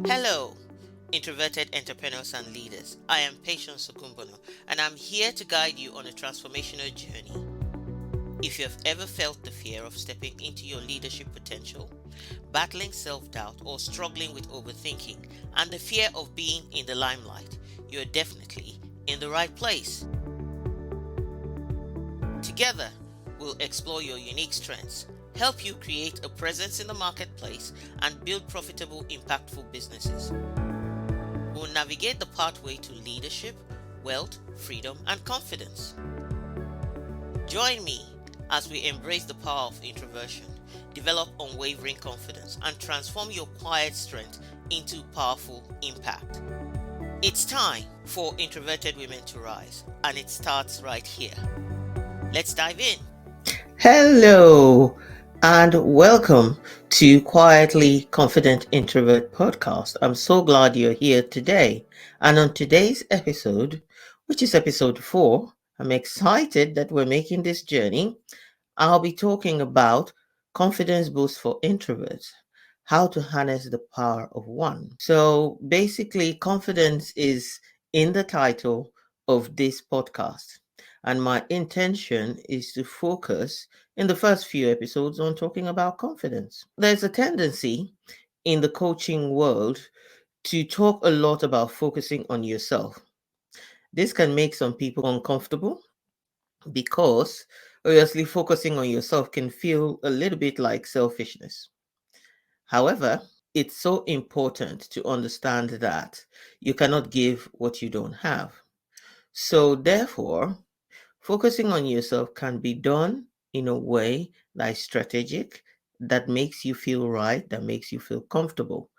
Hello, introverted entrepreneurs and leaders. I am Patience Ogunbona, and I'm here to guide you on a transformational journey. If you have ever felt the fear of stepping into your leadership potential, battling self-doubt, or struggling with overthinking, and the fear of being in the limelight, you're definitely in the right place. Together, we'll explore your unique strengths, help you create a presence in the marketplace, and build profitable, impactful businesses. We'll navigate the pathway to leadership, wealth, freedom, and confidence. Join me as we embrace the power of introversion, develop unwavering confidence, and transform your quiet strength into powerful impact. It's time for introverted women to rise, and it starts right here. Let's dive in. Hello and welcome to Quietly Confident Introvert Podcast. I'm so glad you're here today. And on today's episode, which is episode 4, I'm excited that we're making this journey. I'll be talking about confidence boost for introverts, how to harness the power of one. So basically, confidence is in the title of this podcast. And my intention is to focus in the first few episodes on talking about confidence. There's a tendency in the coaching world to talk a lot about focusing on yourself. This can make some people uncomfortable because obviously focusing on yourself can feel a little bit like selfishness. However, it's so important to understand that you cannot give what you don't have. So, therefore, focusing on yourself can be done in a way that is strategic, that makes you feel right, that makes you feel comfortable.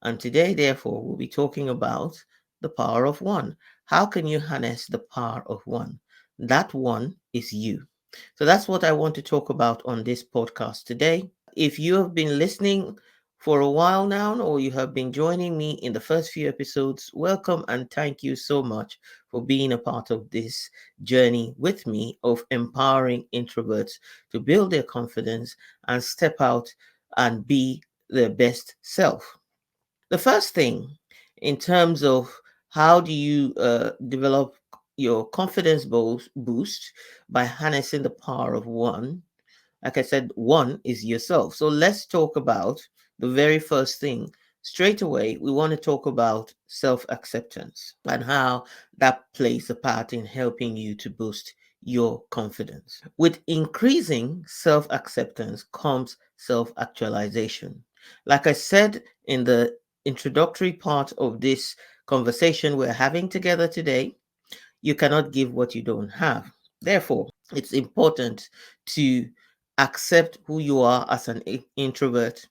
And today, therefore, we'll be talking about the power of one. How can you harness the power of one? That one is you. So that's what I want to talk about on this podcast today. If you have been listening for a while now, or you have been joining me in the first few episodes, welcome and thank you so much for being a part of this journey with me of empowering introverts to build their confidence and step out and be their best self. The first thing, in terms of how do you develop your confidence boost by harnessing the power of one, like I said, one is yourself. So let's talk about the very first thing. Straight away, we want to talk about self acceptance and how that plays a part in helping you to boost your confidence. With increasing self acceptance comes self actualization. Like I said in the introductory part of this conversation we're having together today, you cannot give what you don't have. Therefore, it's important to accept who you are as an introvert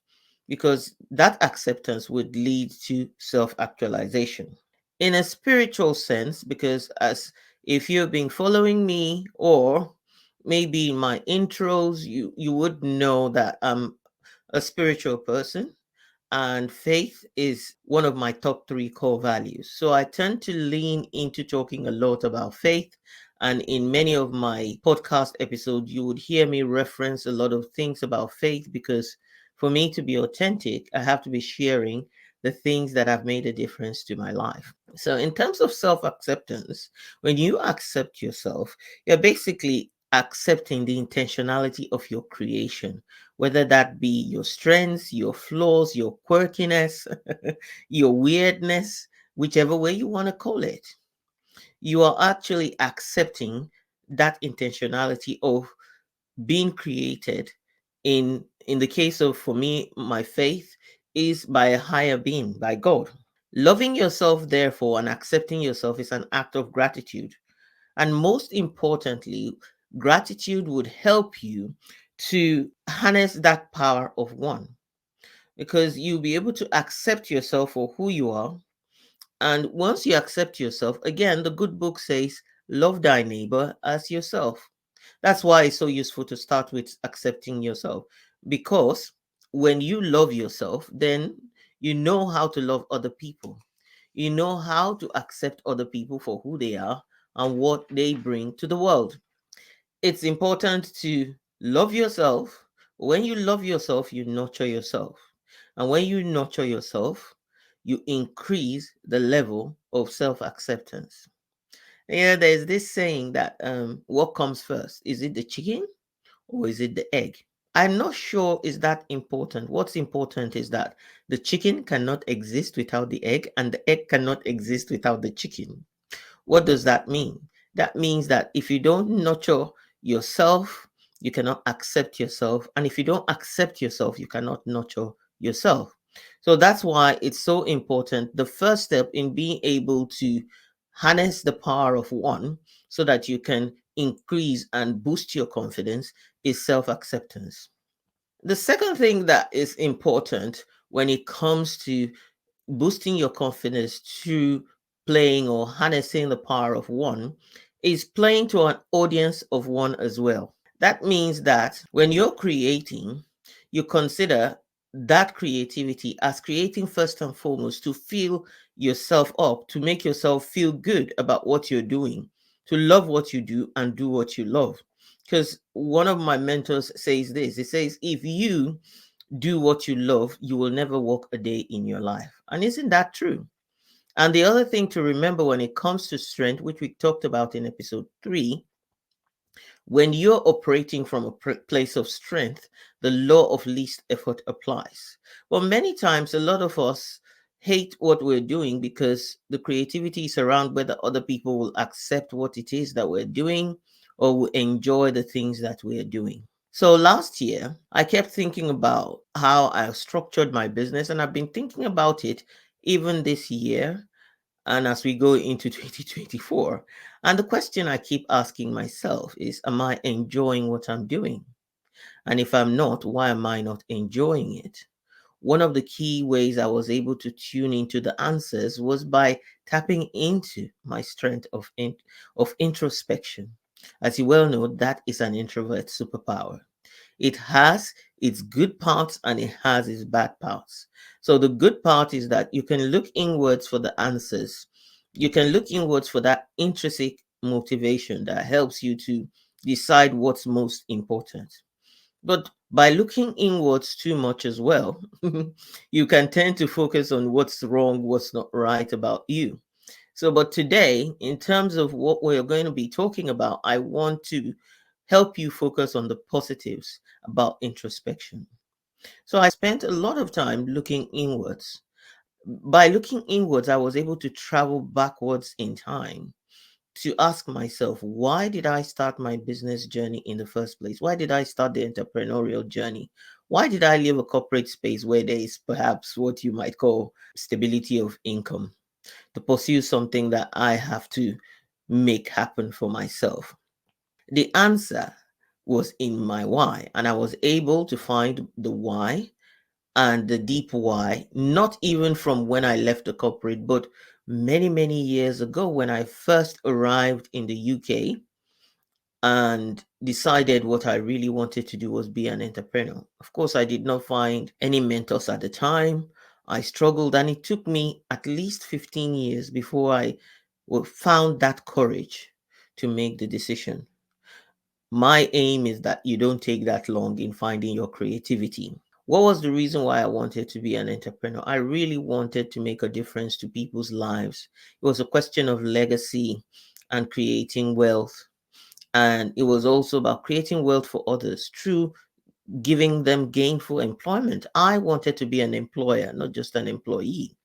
because that acceptance would lead to self actualization. In a spiritual sense, because as if you've been following me or maybe in my intros, you would know that I'm a spiritual person and faith is one of my top 3 core values. So I tend to lean into talking a lot about faith. And in many of my podcast episodes, you would hear me reference a lot of things about faith because for me to be authentic, I have to be sharing the things that have made a difference to my life. So, in terms of self acceptance, when you accept yourself, you're basically accepting the intentionality of your creation, whether that be your strengths, your flaws, your quirkiness, your weirdness, whichever way you want to call it. You are actually accepting that intentionality of being created. In the case of, for me, my faith is by a higher being, by God. Loving yourself, therefore, and accepting yourself is an act of gratitude. And most importantly, gratitude would help you to harness that power of one because you'll be able to accept yourself for who you are. And once you accept yourself, again, the good book says, love thy neighbor as yourself. That's why it's so useful to start with accepting yourself because when you love yourself, then you know how to love other people. You know how to accept other people for who they are and what they bring to the world. It's important to love yourself. When you love yourself, you nurture yourself. And when you nurture yourself, you increase the level of self acceptance. Yeah, there's this saying that what comes first? Is it the chicken or is it the egg? I'm not sure is that important. What's important is that the chicken cannot exist without the egg, and the egg cannot exist without the chicken. What does that mean? That means that if you don't nurture yourself, you cannot accept yourself. And if you don't accept yourself, you cannot nurture yourself. So that's why it's so important. The first step in being able to harness the power of one so that you can increase and boost your confidence is self acceptance. The second thing that is important when it comes to boosting your confidence through playing or harnessing the power of one is playing to an audience of one as well. That means that when you're creating, you consider that creativity as creating first and foremost to fill yourself up, to make yourself feel good about what you're doing, to love what you do and do what you love. Because one of my mentors says this, he says, if you do what you love, you will never work a day in your life. And isn't that true? And the other thing to remember when it comes to strength, which we talked about in episode 3, when you're operating from a place of strength, the law of least effort applies. Well, many times, a lot of us hate what we're doing because the creativity is around whether other people will accept what it is that we're doing or will enjoy the things that we're doing. So last year, I kept thinking about how I structured my business, and I've been thinking about it even this year and as we go into 2024. And the question I keep asking myself is, am I enjoying what I'm doing? And if I'm not, why am I not enjoying it? One of the key ways I was able to tune into the answers was by tapping into my strength of introspection. As you well know, that is an introvert superpower. It has its good parts and it has its bad parts. So the good part is that you can look inwards for the answers. You can look inwards for that intrinsic motivation that helps you to decide what's most important. But by looking inwards too much as well, you can tend to focus on what's wrong, what's not right about you. So, but today, in terms of what we're going to be talking about, I want to help you focus on the positives about introspection. So, I spent a lot of time looking inwards. By looking inwards, I was able to travel backwards in time to ask myself, why did I start my business journey in the first place? Why did I start the entrepreneurial journey? Why did I leave a corporate space where there is perhaps what you might call stability of income to pursue something that I have to make happen for myself? The answer was in my why, and I was able to find the why and the deep why, not even from when I left the corporate, but many, many years ago when I first arrived in the UK and decided what I really wanted to do was be an entrepreneur. Of course, I did not find any mentors at the time. I struggled, and it took me at least 15 years before I found that courage to make the decision. My aim is that you don't take that long in finding your creativity. What was the reason why I wanted to be an entrepreneur? I really wanted to make a difference to people's lives. It was a question of legacy and creating wealth. And it was also about creating wealth for others through giving them gainful employment. I wanted to be an employer, not just an employee.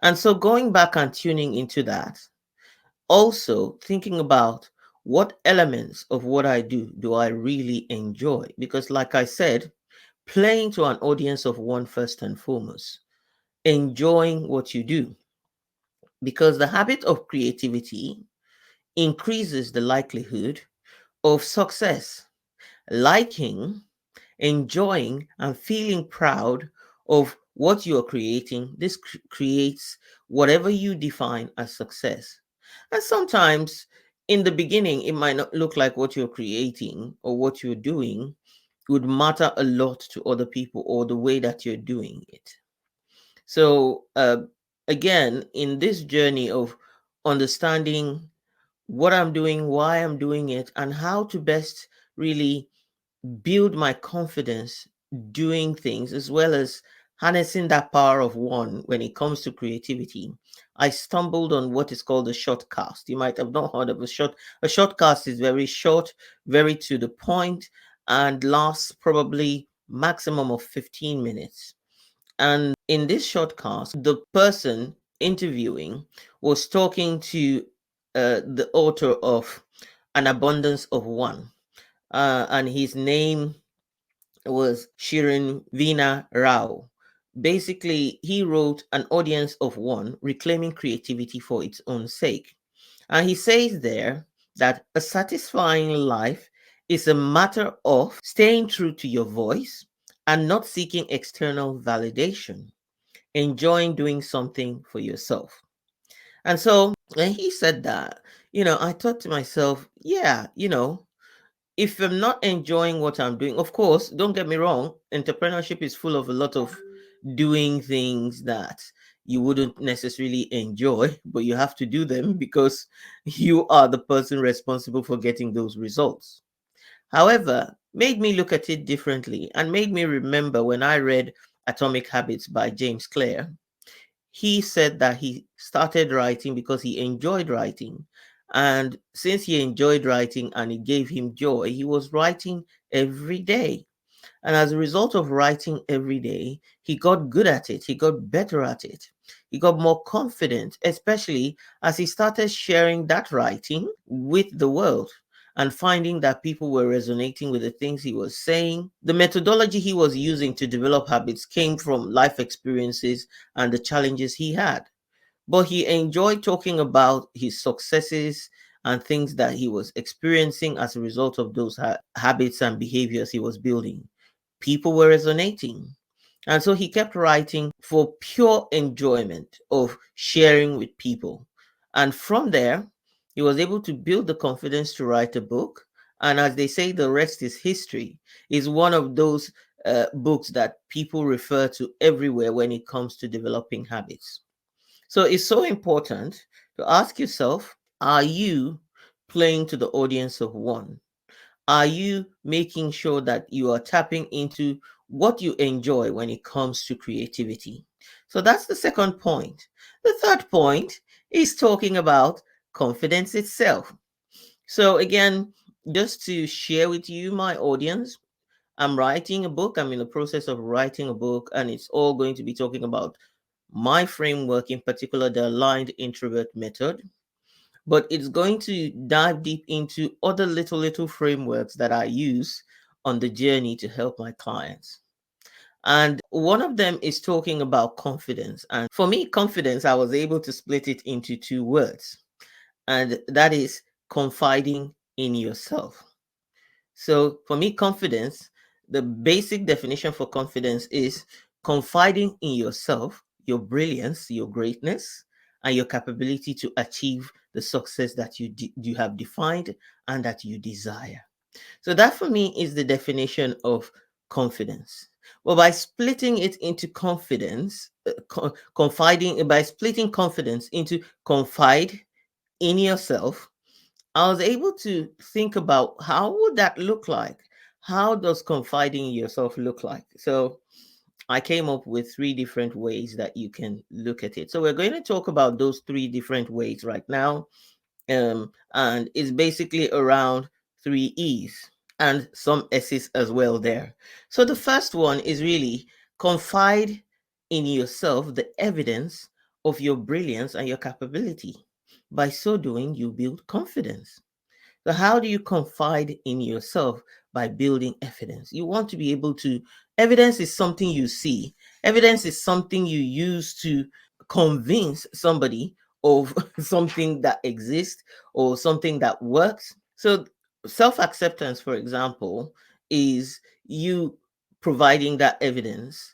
And so going back and tuning into that, also thinking about what elements of what I do I really enjoy? Because, like I said, playing to an audience of one first and foremost, enjoying what you do, because the habit of creativity increases the likelihood of success. Liking, enjoying, and feeling proud of what you are creating, this creates whatever you define as success. And sometimes in the beginning, it might not look like what you're creating or what you're doing would matter a lot to other people or the way that you're doing it. So, again, in this journey of understanding what I'm doing, why I'm doing it, and how to best really build my confidence doing things, as well as harnessing that power of one when it comes to creativity, I stumbled on what is called a shortcast. You might have not heard of a short. A shortcast is very short, very to the point, and lasts probably maximum of 15 minutes. And in this shortcast, the person interviewing was talking to the author of An Abundance of One, and his name was Shirin Vina Rao. Basically, he wrote An Audience of One, Reclaiming Creativity for Its Own Sake. And he says there that a satisfying life is a matter of staying true to your voice and not seeking external validation, enjoying doing something for yourself. And so when he said that, I thought to myself, yeah, if I'm not enjoying what I'm doing, of course, don't get me wrong, entrepreneurship is full of a lot of doing things that you wouldn't necessarily enjoy, but you have to do them because you are the person responsible for getting those results. However, made me look at it differently and made me remember when I read Atomic Habits by James Clear. He said that he started writing because he enjoyed writing. And since he enjoyed writing and it gave him joy, he was writing every day. And as a result of writing every day, he got good at it. He got better at it. He got more confident, especially as he started sharing that writing with the world and finding that people were resonating with the things he was saying. The methodology he was using to develop habits came from life experiences and the challenges he had. But he enjoyed talking about his successes and things that he was experiencing as a result of those habits and behaviors he was building. People were resonating. And so he kept writing for pure enjoyment of sharing with people. And from there, he was able to build the confidence to write a book. And as they say, the rest is history. Is one of those books that people refer to everywhere when it comes to developing habits. So it's so important to ask yourself, are you playing to the audience of one? Are you making sure that you are tapping into what you enjoy when it comes to creativity? So that's the second point. The third point is talking about confidence itself. So, again, just to share with you, my audience, I'm writing a book. I'm in the process of writing a book, and it's all going to be talking about my framework, in particular, the aligned introvert method, but it's going to dive deep into other little frameworks that I use on the journey to help my clients. And one of them is talking about confidence. And for me, confidence, I was able to split it into two words, and that is confiding in yourself. So for me, confidence, the basic definition for confidence is confiding in yourself, your brilliance, your greatness, and your capability to achieve the success that you have defined and that you desire. So that for me is the definition of confidence. Well, by splitting it into confidence, confiding, by splitting confidence into confide in yourself, I was able to think about how would that look like? How does confiding in yourself look like? So I came up with three different ways that you can look at it. So we're going to talk about those three different ways right now. And it's basically around three E's and some S's as well there. So the first one is really confide in yourself the evidence of your brilliance and your capability. By so doing, you build confidence. So, how do you confide in yourself? By building evidence. You want to be able to, evidence is something you see, evidence is something you use to convince somebody of something that exists or something that works. So, self acceptance, for example, is you providing that evidence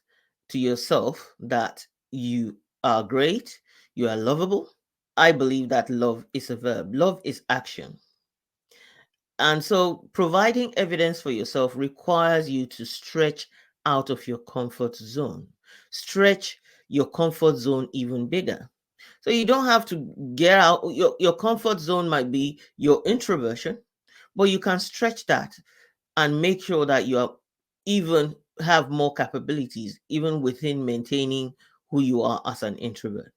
to yourself that you are great, you are lovable. I believe that love is a verb, love is action. And so providing evidence for yourself requires you to stretch out of your comfort zone, stretch your comfort zone even bigger. So you don't have to get out. Your comfort zone might be your introversion, but you can stretch that and make sure that you are even have more capabilities even within maintaining who you are as an introvert.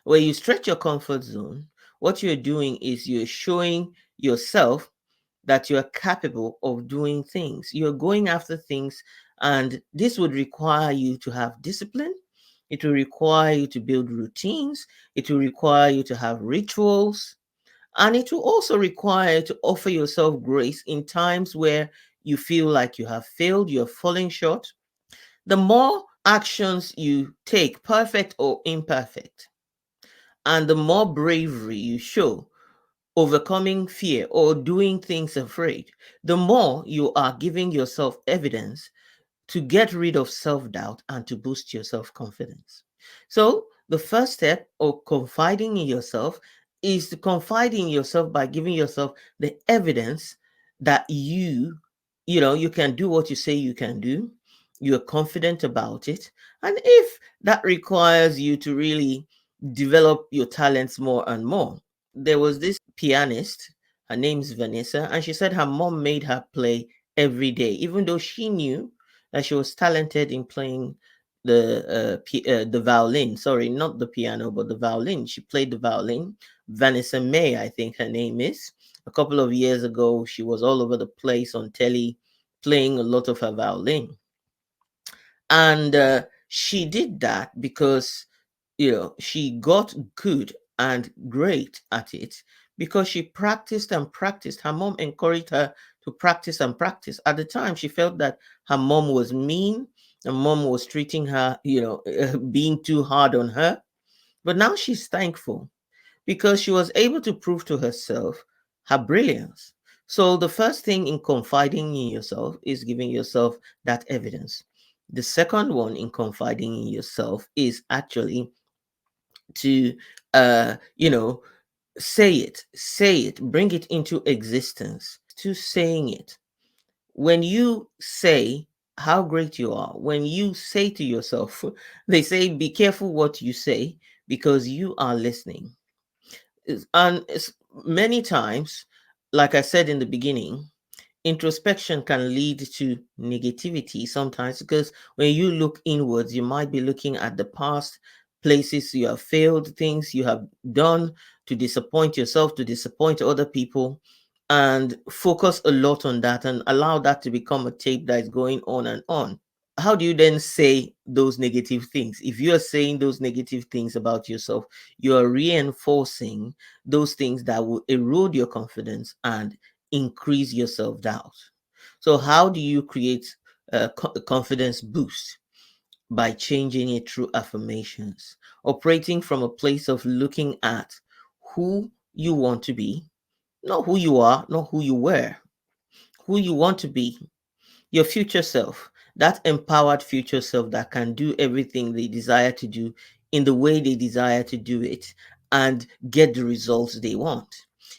When you stretch your comfort zone, what you're doing is you're showing yourself that you're capable of doing things. You're going after things, and this would require you to have discipline. It will require you to build routines. It will require you to have rituals. And it will also require you to offer yourself grace in times where you feel like you have failed, you're falling short. The more actions you take, perfect or imperfect, and the more bravery you show, overcoming fear or doing things afraid, the more you are giving yourself evidence to get rid of self doubt and to boost your self confidence. So, the first step of confiding in yourself is to confide in yourself by giving yourself the evidence that you can do what you say you can do. You're confident about it. And if that requires you to really develop your talents more and more, there was this pianist, her name's Vanessa, and she said her mom made her play every day, even though she knew that she was talented in playing the violin. Sorry, not the piano, but the violin. She played the violin. Vanessa May, I think her name is. A couple of years ago, she was all over the place on telly, playing a lot of her violin, and she did that because she got good and great at it because she practiced and practiced. Her mom encouraged her to practice and practice. At the time, she felt that her mom was mean. Her mom was treating her, being too hard on her. But now she's thankful because she was able to prove to herself her brilliance. So the first thing in confiding in yourself is giving yourself that evidence. The second one in confiding in yourself is actually to say it, bring it into existence, to saying it. When you say how great you are, when you say to yourself, they say be careful what you say because you are listening. And many times, like I said in the beginning, introspection can lead to negativity sometimes because when you look inwards, you might be looking at the past, places you have failed, things you have done to disappoint yourself, to disappoint other people, and focus a lot on that and allow that to become a tape that is going on and on. How do you then say those negative things? If you are saying those negative things about yourself, you are reinforcing those things that will erode your confidence and increase your self doubt. So, how do you create a confidence boost? By changing it through affirmations, operating from a place of looking at who you want to be, not who you are, not who you were, who you want to be, your future self, that empowered future self that can do everything they desire to do in the way they desire to do it and get the results they want.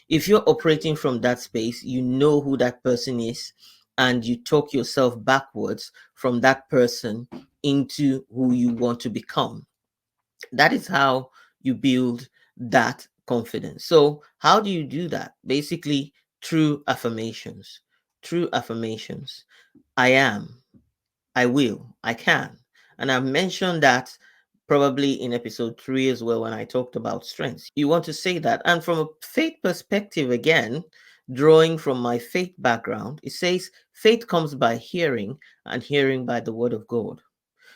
If you're operating from that space, you know who that person is and you talk yourself backwards from that person into who you want to become. That is how you build that confidence. So, how do you do that? Basically, through affirmations. Through affirmations. I am. I will, I can. And I've mentioned that probably in episode 3 as well when I talked about strengths. You want to say that. And from a faith perspective, again, drawing from my faith background, it says faith comes by hearing and hearing by the word of God.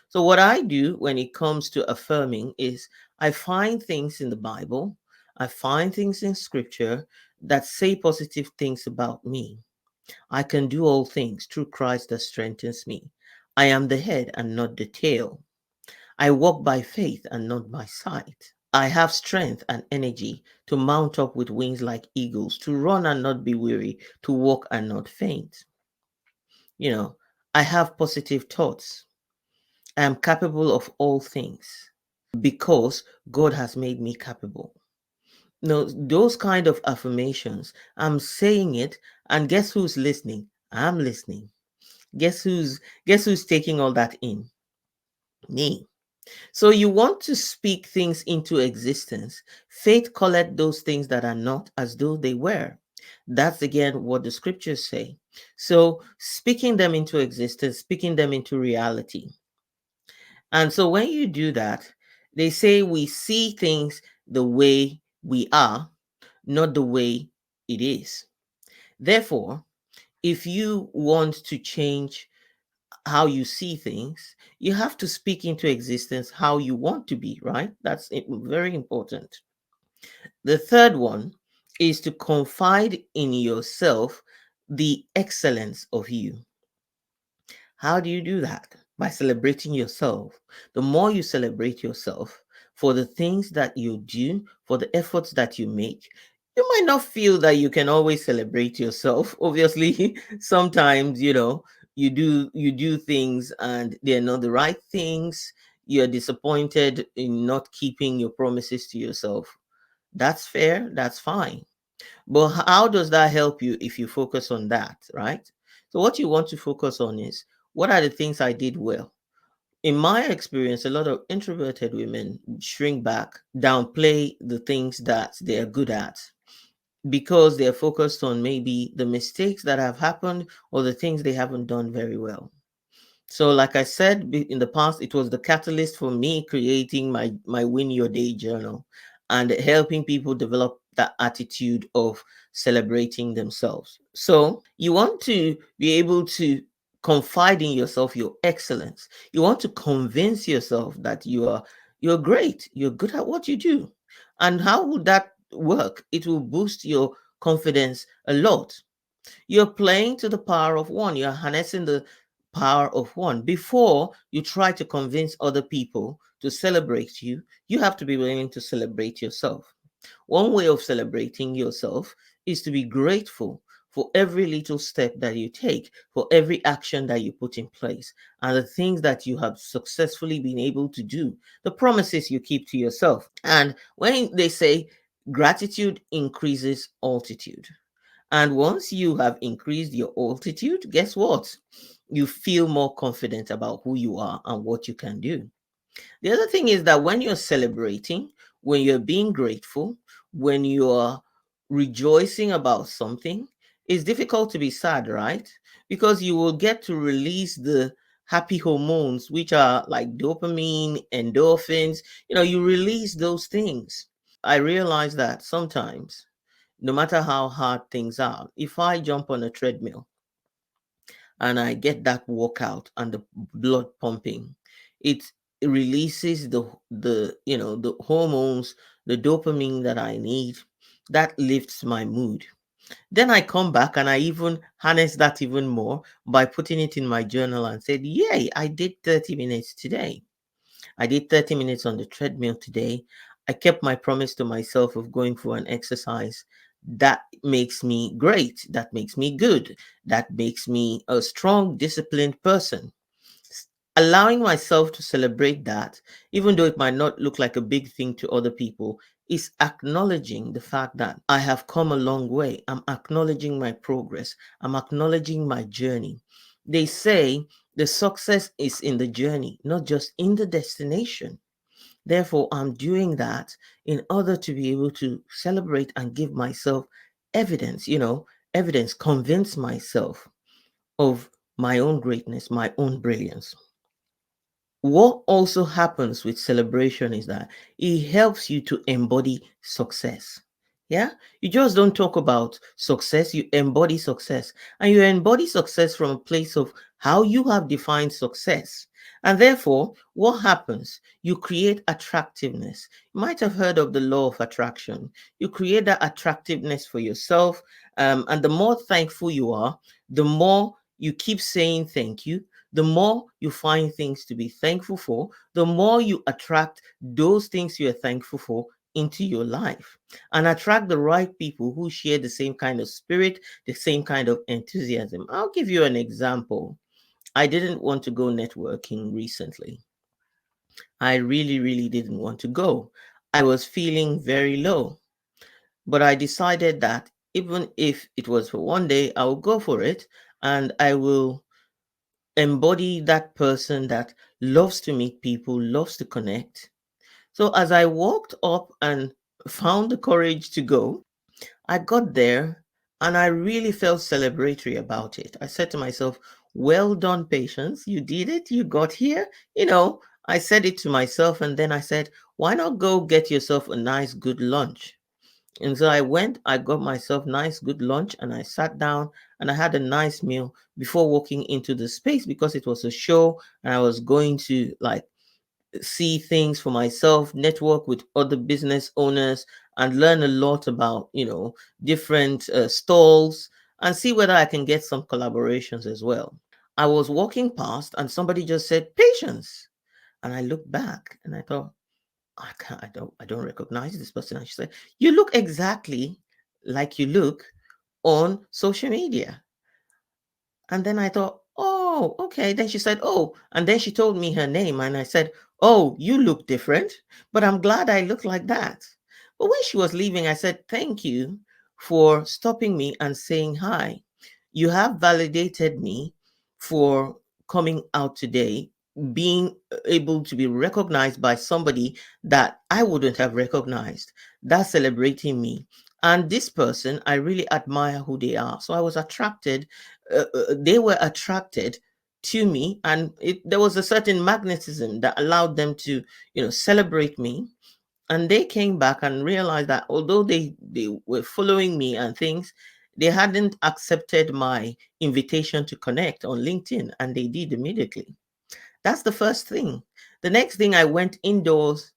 So, what I do when it comes to affirming is I find things in the Bible, I find things in scripture that say positive things about me. I can do all things through Christ that strengthens me. I am the head and not the tail. I walk by faith and not by sight. I have strength and energy to mount up with wings like eagles, to run and not be weary, to walk and not faint. You know, I have positive thoughts. I am capable of all things because God has made me capable. No, those kind of affirmations, I'm saying it, and guess who's listening? I'm listening. Guess who's taking all that in? Me. So you want to speak things into existence. Faith collect those things that are not as though they were. That's again what the scriptures say. So, speaking them into existence, speaking them into reality. And so, when you do that, they say we see things the way we are, not the way it is. Therefore, if you want to change how you see things, you have to speak into existence how you want to be, right? That's very important. The third one is to confide in yourself the excellence of you. How do you do that? By celebrating yourself. The more you celebrate yourself for the things that you do, for the efforts that you make, you might not feel that you can always celebrate yourself. Obviously, sometimes, you do things and they're not the right things. You're disappointed in not keeping your promises to yourself. That's fair, that's fine. But how does that help you if you focus on that, right? So, what you want to focus on is what are the things I did well? In my experience, a lot of introverted women shrink back, downplay the things that they're good at because they're focused on maybe the mistakes that have happened or the things they haven't done very well. So, like I said in the past, it was the catalyst for me creating my Win Your Day journal and helping people develop that attitude of celebrating themselves. So, you want to be able to confide in yourself your excellence. You want to convince yourself that you're great, you're good at what you do. And how would that work? It will boost your confidence a lot. You're playing to the power of one. You're harnessing the power of one. Before you try to convince other people to celebrate you, you have to be willing to celebrate yourself. One way of celebrating yourself is to be grateful for every little step that you take, for every action that you put in place, and the things that you have successfully been able to do, the promises you keep to yourself. And when they say gratitude increases altitude, and once you have increased your altitude, guess what? You feel more confident about who you are and what you can do. The other thing is that when you're celebrating, when you're being grateful, when you're rejoicing about something, it's difficult to be sad, right? Because you will get to release the happy hormones, which are like dopamine, endorphins. You release those things. I realize that sometimes no matter how hard things are, if I jump on a treadmill and I get that workout and the blood pumping, it releases the hormones, the dopamine that I need. That lifts my mood. Then I come back and I even harness that even more by putting it in my journal and said, "Yay, I did 30 minutes today. I did 30 minutes on the treadmill today. I kept my promise to myself of going for an exercise. That makes me great. That makes me good. That makes me a strong, disciplined person." Allowing myself to celebrate that, even though it might not look like a big thing to other people, is acknowledging the fact that I have come a long way. I'm acknowledging my progress. I'm acknowledging my journey. They say the success is in the journey, not just in the destination. Therefore, I'm doing that in order to be able to celebrate and give myself evidence, convince myself of my own greatness, my own brilliance. What also happens with celebration is that it helps you to embody success. Yeah, you just don't talk about success, you embody success. And you embody success from a place of how you have defined success. And therefore, what happens? You create attractiveness. You might have heard of the law of attraction. You create that attractiveness for yourself. And the more thankful you are, the more you keep saying thank you, the more you find things to be thankful for, the more you attract those things you're thankful for into your life and attract the right people who share the same kind of spirit, the same kind of enthusiasm. I'll give you an example. I didn't want to go networking recently. I really, really didn't want to go. I was feeling very low, but I decided that even if it was for one day, I will go for it and I will embody that person that loves to meet people, loves to connect. So as I walked up and found the courage to go, I got there And I really felt celebratory about it. I said to myself, well done, Patience. You did it. You got here. I said it to myself, and then I said, why not go get yourself a nice, good lunch? And so I went, I got myself nice, good lunch, and I sat down and I had a nice meal before walking into the space because it was a show and I was going to like see things for myself, network with other business owners, and learn a lot about, different stalls and see whether I can get some collaborations as well. I was walking past and somebody just said, Patience. And I looked back and I thought, I don't recognize this person. And she said, you look exactly like you look on social media. And then I thought, oh, okay. Then she said, oh, and then she told me her name. And I said, oh, you look different, but I'm glad I look like that. But when she was leaving, I said, thank you for stopping me and saying hi. You have validated me for coming out today, being able to be recognized by somebody that I wouldn't have recognized. That's celebrating me. And this person, I really admire who they are. So I was attracted, they were attracted to me, and there was a certain magnetism that allowed them to, celebrate me. And they came back and realized that although they were following me and things, they hadn't accepted my invitation to connect on LinkedIn, and they did immediately. That's the first thing. The next thing, I went indoors.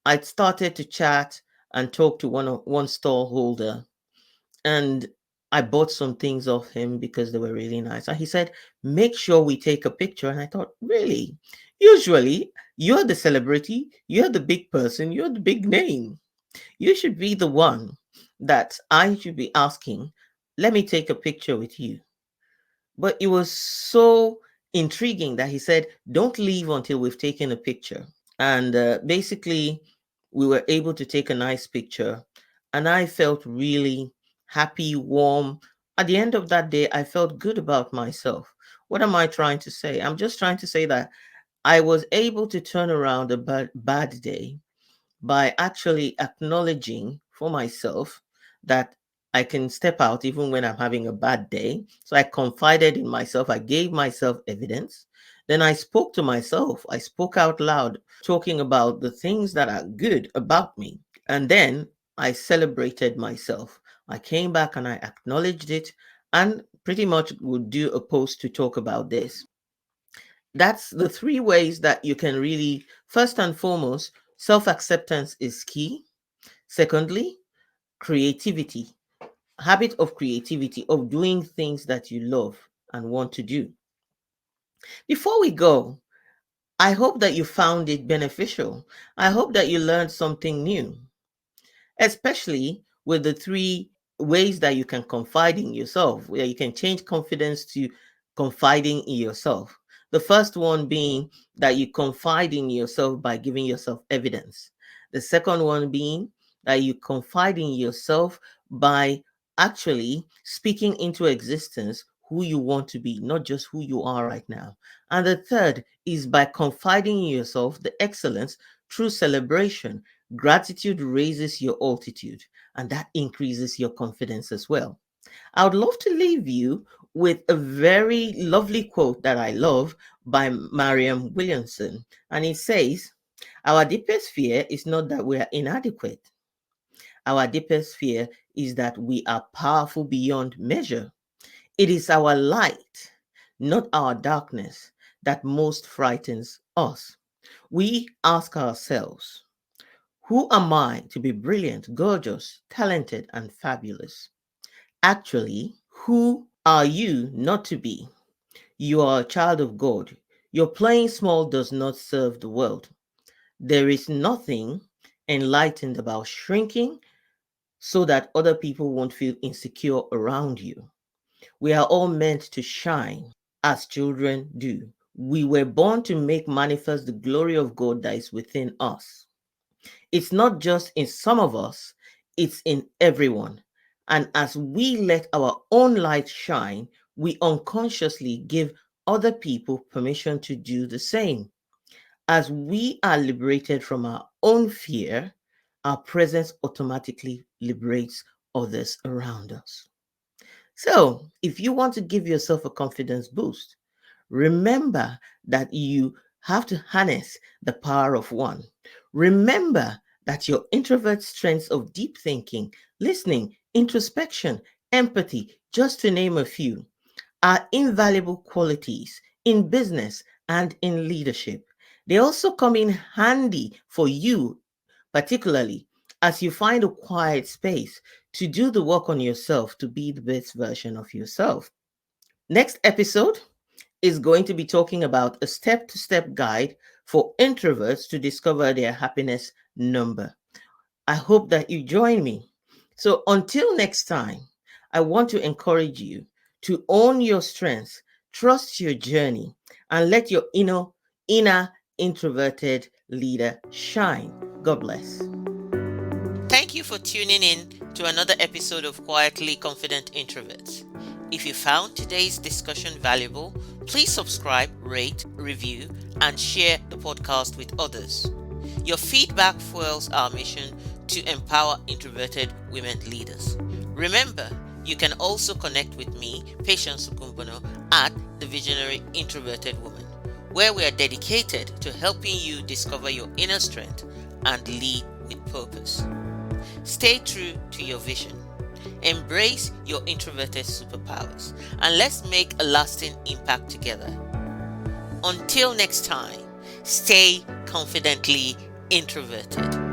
I started to chat and talk to one stall holder, and I bought some things off him because they were really nice. And he said, make sure we take a picture. And I thought, really? Usually, you're the celebrity, you're the big person, you're the big name. You should be the one that I should be asking, let me take a picture with you. But it was so intriguing that he said, don't leave until we've taken a picture. And basically, we were able to take a nice picture. And I felt really happy, warm. At the end of that day, I felt good about myself. What am I trying to say? I'm just trying to say that I was able to turn around a bad day by actually acknowledging for myself that I can step out even when I'm having a bad day. So I confided in myself, I gave myself evidence. Then I spoke to myself, I spoke out loud, talking about the things that are good about me. And then I celebrated myself. I came back and I acknowledged it, and pretty much would do a post to talk about this. That's the three ways that you can really, first and foremost, self acceptance is key. Secondly, creativity, habit of creativity, of doing things that you love and want to do. Before we go, I hope that you found it beneficial. I hope that you learned something new, especially with the three ways that you can confide in yourself, where you can change confidence to confiding in yourself. The first one being that you confide in yourself by giving yourself evidence. The second one being that you confide in yourself by actually speaking into existence who you want to be, not just who you are right now. And the third is by confiding in yourself the excellence through celebration. Gratitude raises your altitude, and that increases your confidence as well. I would love to leave you with a very lovely quote that I love by Mariam Williamson. And it says, our deepest fear is not that we are inadequate. Our deepest fear is that we are powerful beyond measure. It is our light, not our darkness, that most frightens us. We ask ourselves, who am I to be brilliant, gorgeous, talented, and fabulous? Actually, who are you not to be? You are a child of God. Your playing small does not serve the world. There is nothing enlightened about shrinking so that other people won't feel insecure around you. We are all meant to shine as children do. We were born to make manifest the glory of God that is within us. It's not just in some of us, it's in everyone. And as we let our own light shine, we unconsciously give other people permission to do the same. As we are liberated from our own fear, our presence automatically liberates others around us. So, if you want to give yourself a confidence boost, remember that you have to harness the power of one. Remember that your introvert strengths of deep thinking, listening, introspection, empathy, just to name a few, are invaluable qualities in business and in leadership. They also come in handy for you, particularly as you find a quiet space to do the work on yourself to be the best version of yourself. Next episode is going to be talking about a step to step guide for introverts to discover their happiness number. I hope that you join me. So until next time, I want to encourage you to own your strengths, trust your journey, and let your inner introverted leader shine. God bless. Thank you for tuning in to another episode of Quietly Confident Introverts. If you found today's discussion valuable, please subscribe, rate, review, and share the podcast with others. Your feedback fuels our mission to empower introverted women leaders. Remember, you can also connect with me, Patience Ogunbona, at The Visionary Introverted Woman, where we are dedicated to helping you discover your inner strength and lead with purpose. Stay true to your vision. Embrace your introverted superpowers, and let's make a lasting impact together. Until next time, stay confidently introverted.